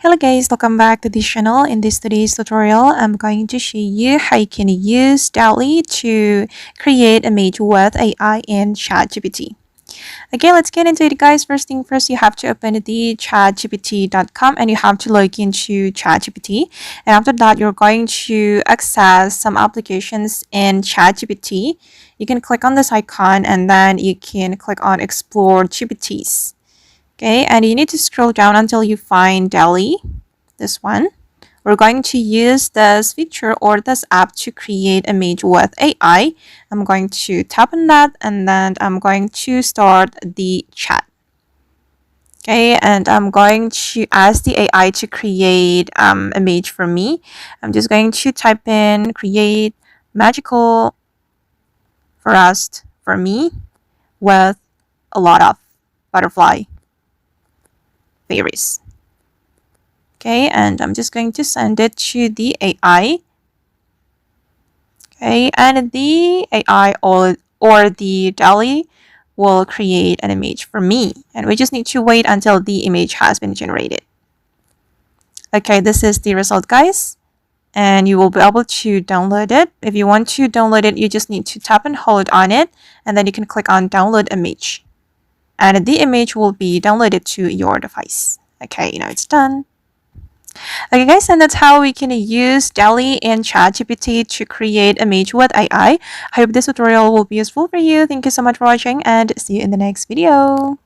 Hello guys, welcome back to this channel. In this today's tutorial, I'm going to show you how you can use DALL-E to create image with AI in ChatGPT. Okay, let's get into it guys. First thing first, you have to open the chatgpt.com and you have to log into ChatGPT. And after that, you're going to access some applications in ChatGPT. You can click on this icon and then you can click on Explore GPTs. Okay, and you need to scroll down until you find DALL-E, this one. We're going to use this feature or this app to create image with AI. I'm going to tap on that and then I'm going to start the chat. Okay, and I'm going to ask the AI to create image for me. I'm just going to type in create magical forest for me with a lot of butterfly fairies. Okay, and I'm just going to send it to the AI. Okay, and the AI or the DALL-E will create an image for me. And we just need to wait until the image has been generated. Okay, this is the result, guys. And you will be able to download it. If you want to download it, you just need to tap and hold on it. And then you can click on download image. And the image will be downloaded to your device. Okay, now it's done. Okay guys, and that's how we can use DALL-E in ChatGPT to create image with AI. I hope this tutorial will be useful for you. Thank you so much for watching and see you in the next video.